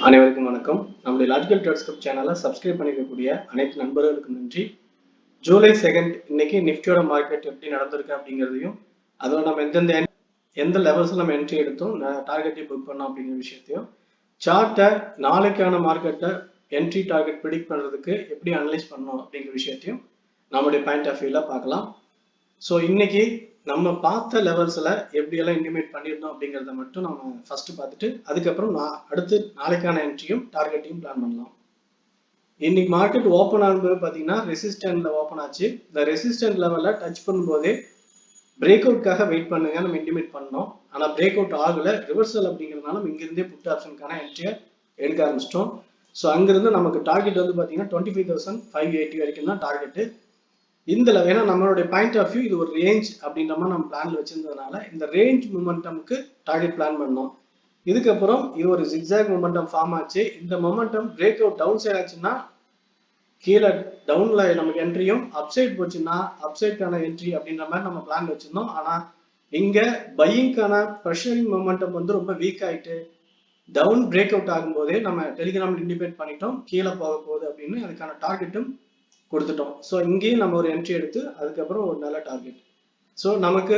அனைவருக்கும் வணக்கம். நம்முடைய லாஜிக்கல் ட்ரேட்ஸ்கிரிப்ட் சேனலை சப்ஸ்கிரைப் பண்ணிக்கக்கூடிய அனைத்து நண்பர்களுக்கும் நன்றி. ஜூலை 2 இன்னைக்கு நிஃப்டியோட மார்க்கெட் எப்படி நடந்திருக்கு அப்படிங்கிறதையும், அதில் நம்ம எந்த லெவல்ஸ்ல நம்ம என்ட்ரி எடுத்தோம், டார்கெட்டை புக் பண்ணோம் அப்படிங்கிற விஷயத்தையும், சார்ட்டை நாளைக்கான மார்க்கெட்டை என்ட்ரி டார்கெட் ப்ரிடிக்ட் பண்றதுக்கு எப்படி அனலைஸ் பண்ணணும் அப்படிங்கிற விஷயத்தையும் நம்மளுடைய பாயிண்ட் ஆஃப் வியூல பார்க்கலாம். ஸோ இன்னைக்கு நம்ம பார்த்த லெவல்ஸ்ல எப்படியெல்லாம் இன்டிமேட் பண்ணியிருந்தோம் அப்படிங்கிறத மட்டும் நம்ம ஃபர்ஸ்ட் பார்த்துட்டு அதுக்கப்புறம் அடுத்து நாளைக்கான என்ட்ரியும் டார்கெட்டையும் பிளான் பண்ணலாம். இன்னைக்கு மார்க்கெட் ஓப்பன் ஆகும்போது பார்த்தீங்கன்னா ரெசிஸ்டன்ட்ல ஓப்பன் ஆச்சு. இந்த ரெசிஸ்டன்ட் லெவலில் டச் பண்ணும்போதே பிரேக் அவுட்காக வெயிட் பண்ணுங்க நம்ம இன்டிமேட் பண்ணோம். ஆனால் பிரேக் அவுட் ஆகல, ரிவர்சல் அப்படிங்கிறதுனால நம்ம இங்கிருந்தே புட் ஆப்ஷனுக்கான என்ட்ரியை எடுக்க ஆரம்பிச்சிட்டோம். ஸோ அங்கிருந்து நமக்கு டார்கெட் வந்து பார்த்தீங்கன்னா 25,580 வரைக்கும் தான் டார்கெட்டு. இந்த ஏன்னா நம்மளுடைய பாயிண்ட் ஆஃப் வியூ இது ஒரு ரேஞ்ச் அப்படின்ற மாதிரி நம்ம பிளான்ல வச்சிருந்ததுனால இந்த ரேஞ்ச் மொமெண்டம்க்கு டார்கெட் பிளான் பண்ணோம். இதுக்கப்புறம் இது ஒரு ஜிக்ஸாக் மொமெண்டம் ஃபார்ம் ஆச்சு. இந்த momentum break out down side ஆச்சுன்னா கீழே டவுன்ல நமக்கு என்ட்ரியும், அப்சைட் போச்சுன்னா அப்சைட்கான என்ட்ரி அப்படின்ற மாதிரி நம்ம பிளான் வச்சிருந்தோம். ஆனா இங்க பையிங்கான ப்ரெஷரிங் மொமெண்டம் வந்து ரொம்ப வீக் ஆயிட்டு டவுன் பிரேக் அவுட் ஆகும்போதே நம்ம டெலிகிராம்ல இண்டிபேட் பண்ணிட்டோம் கீழே போக போகுது அப்படின்னு அதுக்கான டார்கெட்டும் கொடுத்துட்டோம். ஸோ இங்கேயும் நம்ம ஒரு என்ட்ரி எடுத்து அதுக்கப்புறம் ஒரு நல்ல டார்கெட். ஸோ நமக்கு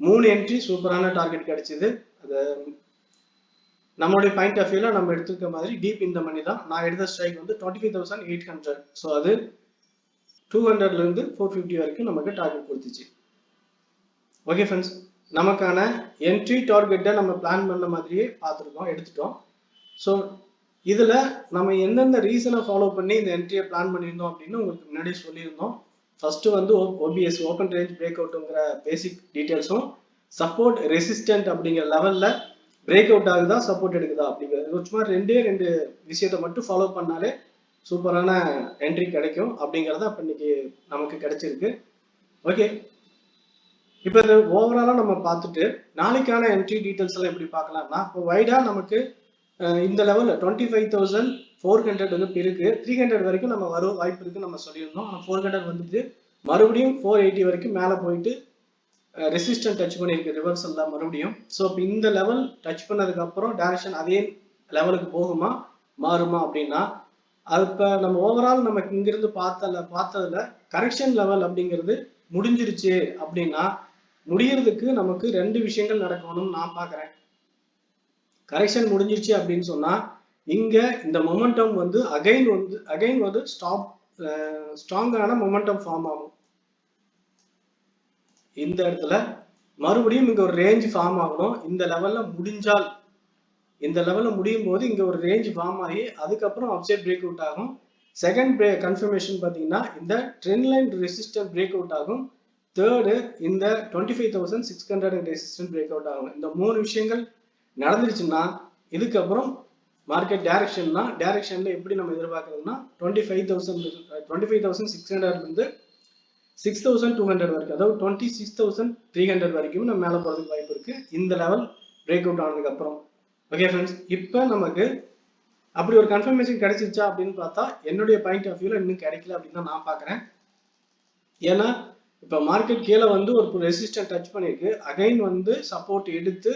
3 என்ட்ரி சூப்பரான டார்கெட் கிடைச்சிது. அது நம்மளுடைய பாயிண்ட் ஆஃப் வியூல நம்ம எடுத்துக்க மாதிரி டீப் இந்த மணி தான். நான் எடுத்த ஸ்ட்ரைக் வந்து 25,800. ஸோ அது 200ல இருந்து 450 வரைக்கும் நமக்கு டார்கெட் கொடுத்துச்சு. ஓகே ஃப்ரெண்ட்ஸ், நமக்கான என்ட்ரி டார்கெட்டை நம்ம பிளான் பண்ண மாதிரியே பார்த்துருக்கோம், எடுத்துட்டோம். ஸோ இதுல நம்ம எந்தெந்த ரீசனை ஃபாலோ பண்ணி இந்த என்ட்ரியை பிளான் பண்ணியிருந்தோம் அப்படின்னு உங்களுக்கு முன்னாடி சொல்லியிருந்தோம். ஃபர்ஸ்ட் வந்து ஓபிஎஸ் ஓப்பன் ரேஞ்ச் பிரேக் அவுட்ங்கிற பேசிக் டீடைல்ஸும், சப்போர்ட் ரெசிஸ்டன்ட் அப்படிங்கிற லெவல்ல பிரேக் அவுட் ஆகுதா சப்போர்ட் எடுக்குதா அப்படிங்கிறது சும்மா ரெண்டு விஷயத்தை மட்டும் ஃபாலோ பண்ணாலே சூப்பரான என்ட்ரி கிடைக்கும் அப்படிங்கிறத அப்ப இன்னைக்கு நமக்கு கிடைச்சிருக்கு. ஓகே, இப்போ இந்த ஓவராலா நம்ம பார்த்துட்டு நாளைக்கான என்ட்ரி டீடைல்ஸ் எல்லாம் எப்படி பார்க்கலாம்னா, இப்போ வைடா நமக்கு இந்த லெவலில் 25,400 வந்து இருக்கு. 300 வரைக்கும் நம்ம வரும் வாய்ப்பு இருக்கு நம்ம சொல்லியிருந்தோம். ஆனால் 400 வந்துட்டு மறுபடியும் 480 வரைக்கும் மேலே போயிட்டு ரெசிஸ்டன்ட் டச் பண்ணியிருக்கு ரிவர்சல்ல மறுபடியும். ஸோ இப்போ இந்த லெவல் டச் பண்ணதுக்கு அப்புறம் டைரக்ஷன் அதே லெவலுக்கு போகுமா மாறுமா அப்படின்னா, அது இப்போ நம்ம ஓவரால் நமக்கு இங்கிருந்து பார்த்ததுல கரெக்ஷன் லெவல் அப்படிங்கிறது முடிஞ்சிருச்சு அப்படின்னா முடியறதுக்கு நமக்கு 2 விஷயங்கள் நடக்கணும்னு நான் பார்க்குறேன். கரெக்ஷன் முடிஞ்சிருச்சு அப்படின்னு சொன்னா இங்க இந்த மொமெண்டம் வந்து அகைன் வந்து ஸ்ட்ராங்கான மொமெண்டம் ஃபார்ம் ஆகும். இந்த இடத்துல மறுபடியும் இங்க ஒரு ரேஞ்ச் ஃபார்ம் ஆகணும். இந்த லெவல்ல முடிஞ்சால் இந்த லெவல்ல முடியும் போது இங்க ஒரு ரேஞ்ச் ஃபார்ம் ஆகி அதுக்கப்புறம் அப்சைட் பிரேக் அவுட் ஆகும். செகண்ட் கன்ஃபர்மேஷன் பாத்தீங்கன்னா இந்த trend line resistant break out ஆகும். தேர்டு இந்த 25,600 ரெசிஸ்டன்ட் பிரேக் அவுட் ஆகும். இந்த 3 விஷயங்கள் நடந்துருச்சுன்னா இதுக்கப்புறம் மார்க்கெட் டைரக்ஷன்ல எப்படி நம்ம எதிர்பார்க்கறதுன்னா 25,600 இருந்து 6,200 வரைக்கும், அதாவது 26,300 வரைக்கும் நம்ம மேல போறதுக்கு வாய்ப்பு இருக்கு இந்த லெவல் பிரேக் அவுட் ஆனதுக்கு அப்புறம். ஓகே ஃப்ரெண்ட்ஸ், இப்போ நமக்கு அப்படி ஒரு கன்ஃபர்மேஷன் கிடைச்சிருச்சா அப்படின்னு பார்த்தா என்னுடைய பாயிண்ட் ஆஃப் வியூல இன்னும் கிடைக்கல அப்படின்னு தான் நான் பாக்குறேன். ஏன்னா இப்ப மார்க்கெட் கீழே வந்து ஒரு ரெசிஸ்டன்ட் டச் பண்ணிருக்கு, அகைன் வந்து சப்போர்ட் எடுத்து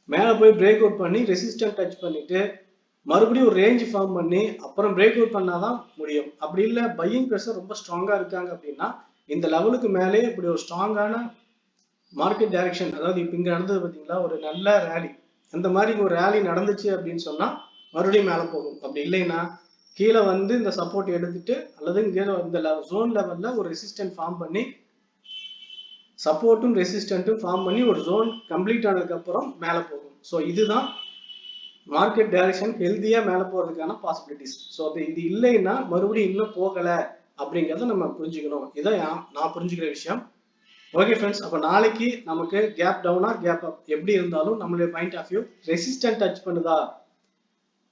மேலே போய் பிரேக் அவுட் பண்ணி ரெசிஸ்டன்ட் டச் பண்ணிட்டு மறுபடியும் ஒரு ரேஞ்ச் ஃபார்ம் பண்ணி அப்புறம் பிரேக் அவுட் பண்ணாதான் முடியும். அப்படி இல்லை பையிங் ப்ரெஷர் ரொம்ப ஸ்ட்ராங்கா இருக்காங்க அப்படின்னா இந்த லெவலுக்கு மேலே இப்படி ஒரு ஸ்ட்ராங்கான மார்க்கெட் டைரக்ஷன், அதாவது இப்போ இங்க நடந்தது பார்த்தீங்களா ஒரு நல்ல ரேலி, அந்த மாதிரி ஒரு ரேலி நடந்துச்சு அப்படின்னு சொன்னா மறுபடியும் மேலே போகும். அப்படி இல்லைன்னா கீழே வந்து இந்த சப்போர்ட் எடுத்துட்டு அல்லது இங்கே இந்த ஜோன் லெவல்ல ஒரு ரெசிஸ்டன்ட் ஃபார்ம் பண்ணி சப்போர்ட்டும் ரெசிஸ்டன்ட்டும் ஃபார்ம் பண்ணி ஒரு ஜோன் கம்ப்ளீட் ஆனதுக்கு அப்புறம் மேலே போகும். ஸோ இதுதான் மார்க்கெட் டைரக்ஷன் ஹெல்த்தியா மேலே போறதுக்கான பாசிபிலிட்டிஸ். ஸோ அது இது இல்லைன்னா மறுபடியும் இன்னும் போகல அப்படிங்கிறத நம்ம புரிஞ்சுக்கணும். இதான் நான் புரிஞ்சுக்கிற விஷயம். ஓகே ஃப்ரெண்ட்ஸ், அப்போ நாளைக்கு நமக்கு கேப் டவுனா கேப் அப் எப்படி இருந்தாலும் நம்மளுடைய point of view resistant touch பண்ணுதா,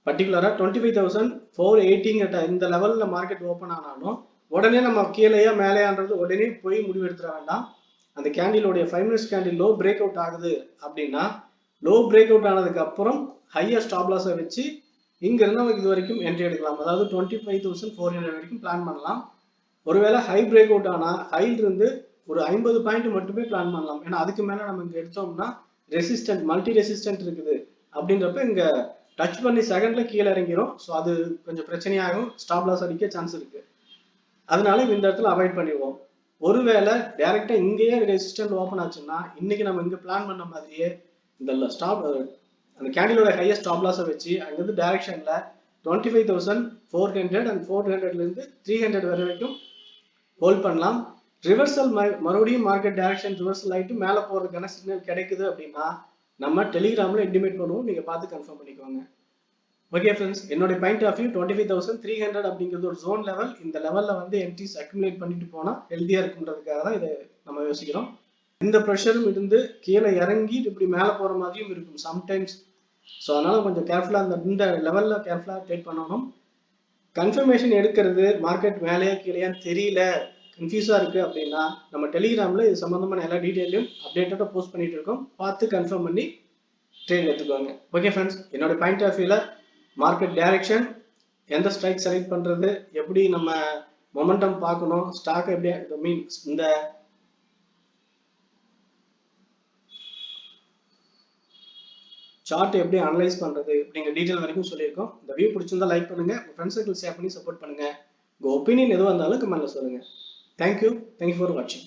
பர்டிகுலரா 25,480 இந்த லெவல்ல மார்க்கெட் ஓப்பன் ஆனாலும் உடனே நம்ம கீழேயா மேலேயான்றது உடனே போய் முடிவு எடுத்துட வேண்டாம். அந்த கேண்டிலோடைய 5 minutes candle low break out ஆகுது அப்படின்னா லோ பிரேக் அவுட் ஆனதுக்கு அப்புறம் ஹையர் ஸ்டாப் லாஸை வச்சு இங்க இருந்து நமக்கு இது வரைக்கும் என்ட்ரி எடுக்கலாம். அதாவது 25,400 வரைக்கும் பிளான் பண்ணலாம். ஒருவேளை ஹை பிரேக் அவுட் ஆனா ஹைல இருந்து ஒரு 50 பாயிண்ட் மட்டுமே பிளான் பண்ணலாம். ஏன்னா அதுக்கு மேல நம்ம இங்க எடுத்தோம்னா ரெசிஸ்டன்ட் மல்டி ரெசிஸ்டன்ட் இருக்குது அப்படின்றப்ப இங்க டச் பண்ணி செகண்ட்ல கீழே இறங்கிரும். ஸோ அது கொஞ்சம் பிரச்சனையாகும், ஸ்டாப் லாஸ் அடிக்க சான்ஸ் இருக்கு. அதனால இந்த இடத்துல அவாய்ட் பண்ணிடுவோம். ஒருவேளை டைரக்டா இங்கேயே ரெசிஸ்டன்ட் ஓப்பன் ஆச்சுன்னா இன்னைக்கு நம்ம இங்க பிளான் பண்ண மாதிரியே இந்த ஸ்டாப் அந்த கேண்டிலோட ஹையஸ்ட் ஸ்டாப் லாஸை வச்சு அங்கிருந்து டைரக்ஷன்ல 25,400 அண்ட் 400ல இருந்து 300 வரைக்கும் ஹோல்ட் பண்ணலாம். ரிவர்சல் மறுபடியும் மார்க்கெட் டைரக்ஷன் ரிவர்சல் ஆயிட்டு மேலே போறதுக்கான சிக்னல் கிடைக்குது அப்படின்னா நம்ம டெலிகிராம்ல இன்டிமேட் பண்ணுவோம், நீங்க பார்த்து கன்ஃபார்ம் பண்ணிக்கோங்க. ஓகே ஃப்ரெண்ட்ஸ், என்னோட பாயிண்ட் ஆஃப் வியூ 25,300 அப்படிங்கிறது ஒரு ஜோன் லெவல். இந்த லெவல்ல வந்து என்ட்ரிஸ் அக்யூமுலேட் பண்ணிட்டு போனா ஹெல்தியா இருக்குன்றதுக்காக தான் இதை நம்ம யோசிக்கிறோம். இந்த ப்ரெஷரும் இருந்து கீழே இறங்கி இப்படி மேலே போற மாதிரியும் இருக்கும் சம்டைம்ஸ். ஸோ அதனால கொஞ்சம் கேர்ஃபுல்லா இந்த லெவல்ல கேர்ஃபுல்லா ட்ரேட் பண்ணணும். கன்ஃபர்மேஷன் எடுக்கிறது மார்க்கெட் மேலேயே கீழேயான்னு தெரியல, கன்ஃபியூஸா இருக்கு அப்படின்னா நம்ம டெலிகிராம்ல இது சம்பந்தமான எல்லா டீடைலையும் அப்டேட்டடா போஸ்ட் பண்ணிட்டு இருக்கோம், பார்த்து கன்ஃபார்ம் பண்ணி ட்ரேட் எடுத்துக்கோங்க. ஓகே ஃப்ரெண்ட்ஸ், என்னோட பாயிண்ட் ஆஃப் வியூல மார்க்கெட் டைரக்ஷன், எந்த ஸ்ட்ரைக் செலக்ட் பண்றது, எப்படி நம்ம மொமெண்டம் பார்க்கணும், ஸ்டாக் எப்படி மீன்ஸ் இந்த சார்ட் எப்படி அனலைஸ் பண்றது அப்படிங்கிற டீடைல் வரைக்கும் சொல்லியிருக்கோம். இந்த வீடியோ பிடிச்சிருந்தா லைக் பண்ணுங்க, உங்க ஃப்ரெண்ட்ஸ் சர்க்கிள் ஷேர் பண்ணி சப்போர்ட் பண்ணுங்க. உங்க ஒப்பீனியன் எதுவாக இருந்தாலும் கமெண்ட்ல சொல்லுங்க. தேங்க்யூ ஃபார் வாட்சிங்.